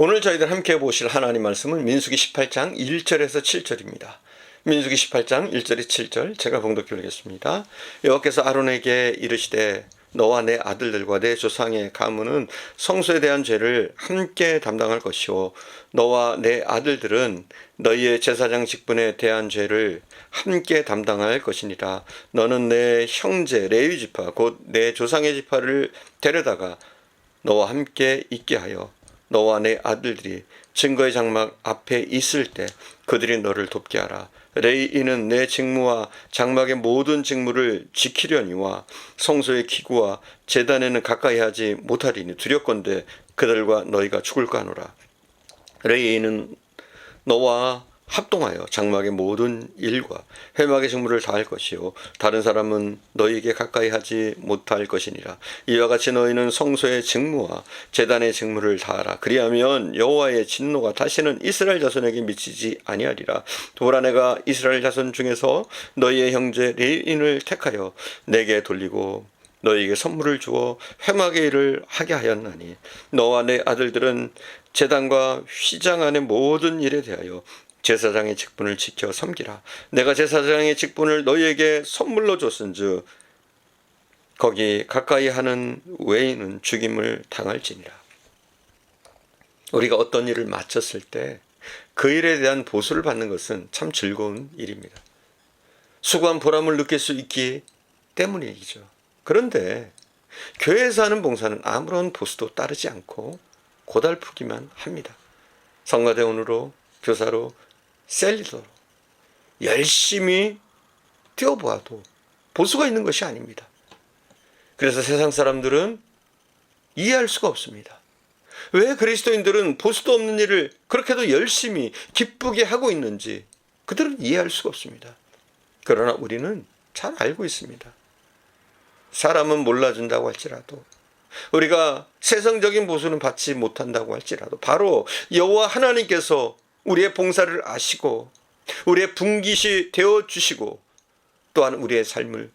오늘 저희들 함께 보실 하나님 말씀은 민수기 18장 1절에서 7절입니다. 민수기 18장 1절에 7절 제가 봉독해 보겠습니다. 여호와께서 아론에게 이르시되 너와 내 아들들과 내 조상의 가문은 성소에 대한 죄를 함께 담당할 것이요 너와 내 아들들은 너희의 제사장 직분에 대한 죄를 함께 담당할 것이니라. 너는 내 형제 레위 지파 곧 내 조상의 지파를 데려다가 너와 함께 있게 하여 너와 내 아들들이 증거의 장막 앞에 있을 때 그들이 너를 돕게 하라. 레위인은 내 직무와 장막의 모든 직무를 지키려니와 성소의 기구와 제단에는 가까이 하지 못하리니 두렵건대 그들과 너희가 죽을까 하노라. 레위인은 너와 합동하여 장막의 모든 일과 회막의 직무를 다할 것이요 다른 사람은 너희에게 가까이 하지 못할 것이니라. 이와 같이 너희는 성소의 직무와 제단의 직무를 다하라. 그리하면 여호와의 진노가 다시는 이스라엘 자손에게 미치지 아니하리라. 보라, 내가 이스라엘 자손 중에서 너희의 형제 레위인을 택하여 내게 돌리고 너희에게 선물을 주어 회막의 일을 하게 하였나니 너와 내 아들들은 제단과 휘장 안의 모든 일에 대하여 제사장의 직분을 지켜 섬기라. 내가 제사장의 직분을 너희에게 선물로 줬은즉 거기 가까이 하는 외인은 죽임을 당할지니라. 우리가 어떤 일을 마쳤을 때 그 일에 대한 보수를 받는 것은 참 즐거운 일입니다. 수고한 보람을 느낄 수 있기 때문이죠. 그런데 교회에서 하는 봉사는 아무런 보수도 따르지 않고 고달프기만 합니다. 성가대원으로, 교사로, 셀리더로 열심히 뛰어보아도 보수가 있는 것이 아닙니다. 그래서 세상 사람들은 이해할 수가 없습니다. 왜 그리스도인들은 보수도 없는 일을 그렇게도 열심히 기쁘게 하고 있는지 그들은 이해할 수가 없습니다. 그러나 우리는 잘 알고 있습니다. 사람은 몰라준다고 할지라도, 우리가 세상적인 보수는 받지 못한다고 할지라도 바로 여호와 하나님께서 우리의 봉사를 아시고 우리의 분깃이 되어주시고 또한 우리의 삶을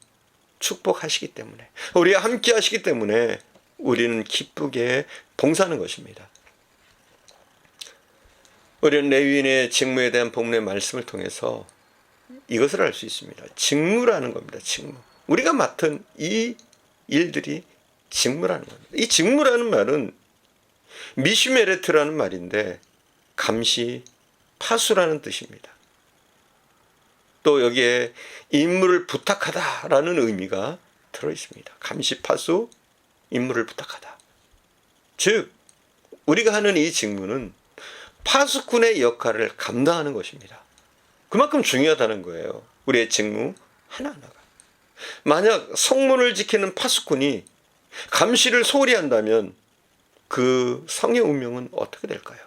축복하시기 때문에, 우리와 함께 하시기 때문에 우리는 기쁘게 봉사하는 것입니다. 우리는 레위인의 직무에 대한 본문의 말씀을 통해서 이것을 알 수 있습니다. 직무라는 겁니다. 직무. 우리가 맡은 이 일들이 직무라는 겁니다. 이 직무라는 말은 미슈메레트라는 말인데 감시, 파수라는 뜻입니다. 또 여기에 임무를 부탁하다라는 의미가 들어있습니다. 감시, 파수, 임무를 부탁하다. 즉 우리가 하는 이 직무는 파수꾼의 역할을 감당하는 것입니다. 그만큼 중요하다는 거예요. 우리의 직무 하나하나가. 만약 성문을 지키는 파수꾼이 감시를 소홀히 한다면 그 성의 운명은 어떻게 될까요?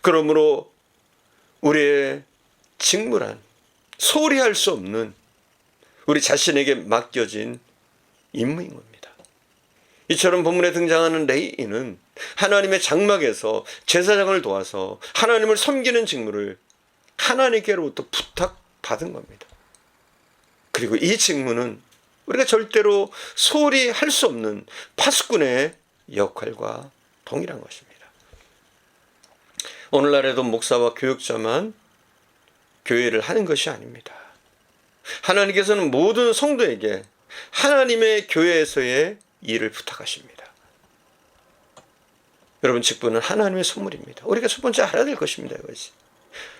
그러므로 우리의 직무란 소홀히 할 수 없는 우리 자신에게 맡겨진 임무인 겁니다. 이처럼 본문에 등장하는 레위인은 하나님의 장막에서 제사장을 도와서 하나님을 섬기는 직무를 하나님께로부터 부탁받은 겁니다. 그리고 이 직무는 우리가 절대로 소홀히 할 수 없는 파수꾼의 역할과 동일한 것입니다. 오늘날에도 목사와 교육자만 교회를 하는 것이 아닙니다. 하나님께서는 모든 성도에게 하나님의 교회에서의 일을 부탁하십니다. 여러분, 직분은 하나님의 선물입니다. 우리가 첫 번째 알아야 될 것입니다. 이것이.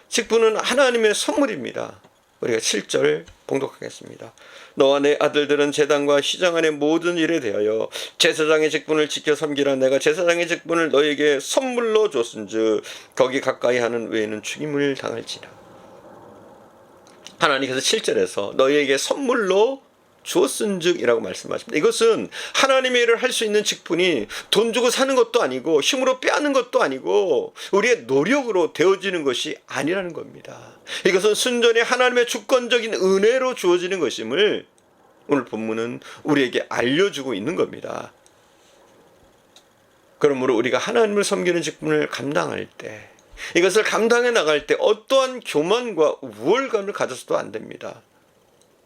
직분은 하나님의 선물입니다. 우리가 7절 봉독하겠습니다. 너와 내 아들들은 제단과 휘장 안의 모든 일에 대하여 제사장의 직분을 지켜 섬기라. 내가 제사장의 직분을 너에게 선물로 줬은즉 거기 가까이 하는 외에는 죽임을 당할지라. 하나님께서 7절에서 너희에게 선물로 주었은즉이라고 말씀하십니다. 이것은 하나님의 일을 할 수 있는 직분이 돈 주고 사는 것도 아니고 힘으로 빼앗는 것도 아니고 우리의 노력으로 되어지는 것이 아니라는 겁니다. 이것은 순전히 하나님의 주권적인 은혜로 주어지는 것임을 오늘 본문은 우리에게 알려주고 있는 겁니다. 그러므로 우리가 하나님을 섬기는 직분을 감당할 때, 이것을 감당해 나갈 때 어떠한 교만과 우월감을 가져서도 안 됩니다.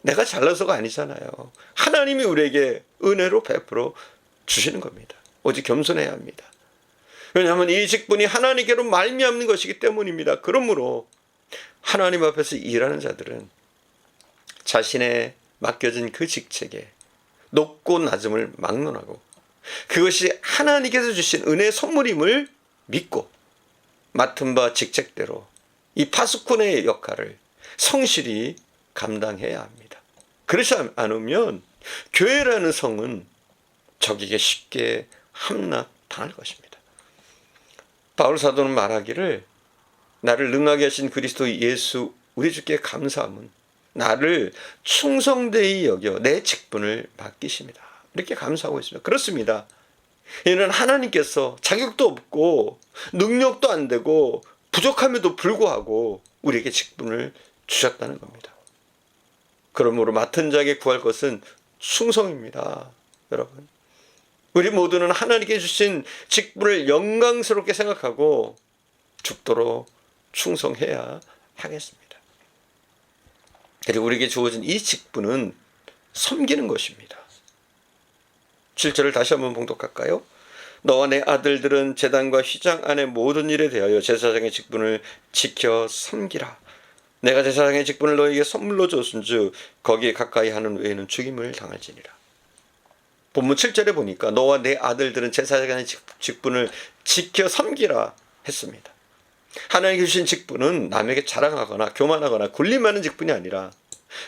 내가 잘나서가 아니잖아요. 하나님이 우리에게 은혜로 베풀어 주시는 겁니다. 오직 겸손해야 합니다. 왜냐하면 이 직분이 하나님께로 말미암는 것이기 때문입니다. 그러므로 하나님 앞에서 일하는 자들은 자신의 맡겨진 그 직책에 높고 낮음을 막론하고 그것이 하나님께서 주신 은혜의 선물임을 믿고 맡은 바 직책대로 이 파수꾼의 역할을 성실히 감당해야 합니다. 그렇지 않으면 교회라는 성은 적에게 쉽게 함락당할 것입니다. 바울 사도는 말하기를 나를 능하게 하신 그리스도 예수 우리 주께 감사함은 나를 충성되이 여겨 내 직분을 맡기십니다. 이렇게 감사하고 있습니다. 그렇습니다. 이는 하나님께서 자격도 없고 능력도 안 되고 부족함에도 불구하고 우리에게 직분을 주셨다는 겁니다. 그러므로 맡은 자에게 구할 것은 충성입니다. 여러분, 우리 모두는 하나님께 주신 직분을 영광스럽게 생각하고 죽도록 충성해야 하겠습니다. 그리고 우리에게 주어진 이 직분은 섬기는 것입니다. 7절을 다시 한번 봉독할까요? 너와 내 아들들은 제단과 휘장 안의 모든 일에 대하여 제사장의 직분을 지켜 섬기라. 내가 제사장의 직분을 너에게 선물로 줬은즉 거기에 가까이 하는 외에는 죽임을 당할지니라. 본문 7절에 보니까 너와 내 아들들은 제사장의 직분을 지켜 섬기라 했습니다. 하나님께 주신 직분은 남에게 자랑하거나 교만하거나 군림하는 직분이 아니라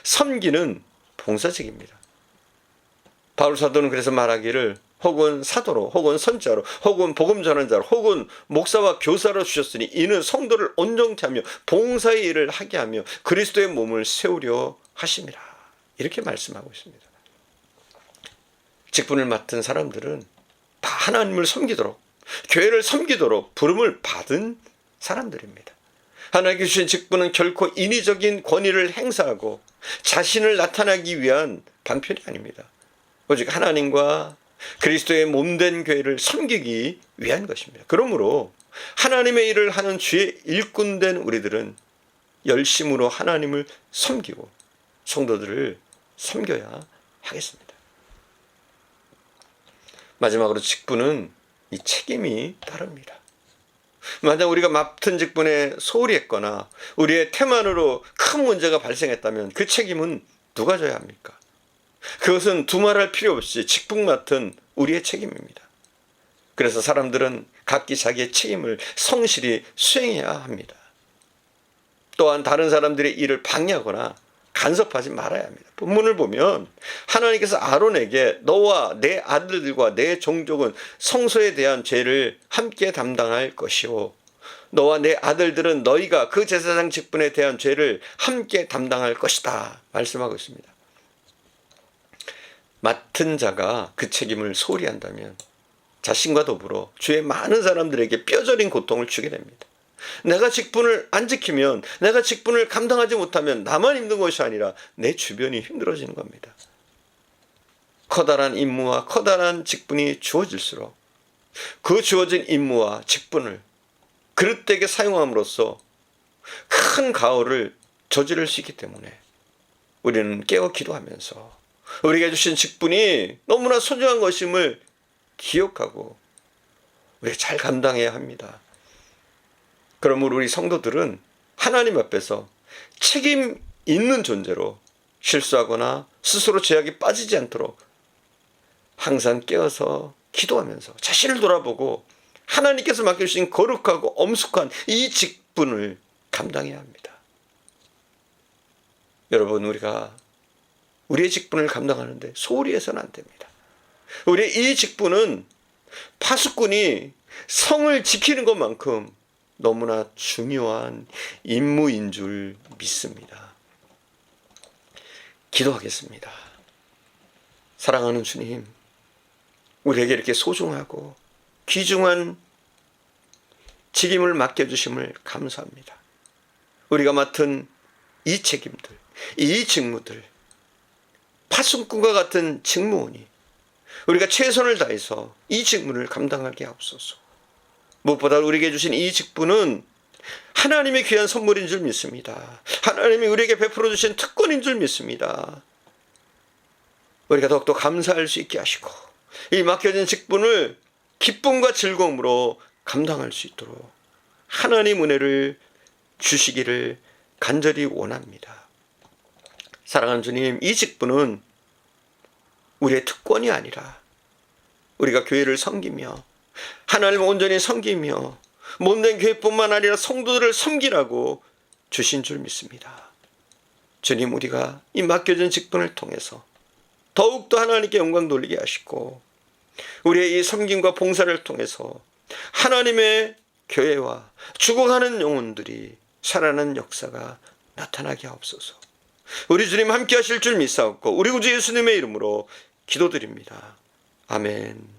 섬기는 봉사직입니다. 바울 사도는 그래서 말하기를 혹은 사도로 혹은 선자로 혹은 복음 전환자로 혹은 목사와 교사로 주셨으니 이는 성도를 온전케 하며 봉사의 일을 하게 하며 그리스도의 몸을 세우려 하심이라. 이렇게 말씀하고 있습니다. 직분을 맡은 사람들은 다 하나님을 섬기도록 교회를 섬기도록 부름을 받은 사람들입니다. 하나님께 주신 직분은 결코 인위적인 권위를 행사하고 자신을 나타나기 위한 방편이 아닙니다. 오직 하나님과 그리스도의 몸된 교회를 섬기기 위한 것입니다. 그러므로 하나님의 일을 하는 주의 일꾼된 우리들은 열심으로 하나님을 섬기고 성도들을 섬겨야 하겠습니다. 마지막으로 직분은 이 책임이 따릅니다. 만약 우리가 맡은 직분에 소홀히 했거나 우리의 태만으로 큰 문제가 발생했다면 그 책임은 누가 져야 합니까? 그것은 두말할 필요 없이 직분 맡은 우리의 책임입니다. 그래서 사람들은 각기 자기의 책임을 성실히 수행해야 합니다. 또한 다른 사람들의 일을 방해하거나 간섭하지 말아야 합니다. 본문을 보면 하나님께서 아론에게 너와 내 아들들과 내 종족은 성소에 대한 죄를 함께 담당할 것이요 너와 내 아들들은 너희가 그 제사장 직분에 대한 죄를 함께 담당할 것이다 말씀하고 있습니다. 맡은 자가 그 책임을 소홀히 한다면 자신과 더불어 주의 많은 사람들에게 뼈저린 고통을 주게 됩니다. 내가 직분을 안 지키면 내가 직분을 감당하지 못하면 나만 힘든 것이 아니라 내 주변이 힘들어지는 겁니다. 커다란 임무와 커다란 직분이 주어질수록 그 주어진 임무와 직분을 그릇되게 사용함으로써 큰 가호를 저지를 수 있기 때문에 우리는 깨어 기도하면서 우리에게 주신 직분이 너무나 소중한 것임을 기억하고 우리가 잘 감당해야 합니다. 그러므로 우리 성도들은 하나님 앞에서 책임 있는 존재로 실수하거나 스스로 죄악에 빠지지 않도록 항상 깨어서 기도하면서 자신을 돌아보고 하나님께서 맡겨주신 거룩하고 엄숙한 이 직분을 감당해야 합니다. 여러분, 우리가 우리의 직분을 감당하는데 소홀히 해서는 안 됩니다. 우리의 이 직분은 파수꾼이 성을 지키는 것만큼 너무나 중요한 임무인 줄 믿습니다. 기도하겠습니다. 사랑하는 주님, 우리에게 이렇게 소중하고 귀중한 직임을 맡겨주심을 감사합니다. 우리가 맡은 이 책임들, 이 직무들, 파수꾼과 같은 직무원이 우리가 최선을 다해서 이 직무를 감당하게 하옵소서. 무엇보다 우리에게 주신 이 직분은 하나님의 귀한 선물인 줄 믿습니다. 하나님이 우리에게 베풀어 주신 특권인 줄 믿습니다. 우리가 더욱더 감사할 수 있게 하시고 이 맡겨진 직분을 기쁨과 즐거움으로 감당할 수 있도록 하나님 은혜를 주시기를 간절히 원합니다. 사랑하는 주님, 이 직분은 우리의 특권이 아니라 우리가 교회를 섬기며 하나님을 온전히 섬기며 몸된 교회뿐만 아니라 성도들을 섬기라고 주신 줄 믿습니다. 주님, 우리가 이 맡겨진 직분을 통해서 더욱더 하나님께 영광 돌리게 하시고 우리의 이 섬김과 봉사를 통해서 하나님의 교회와 죽어가는 영혼들이 살아나는 역사가 나타나게 하옵소서. 우리 주님 함께 하실 줄 믿사옵고 우리 구주 예수님의 이름으로 기도드립니다. 아멘.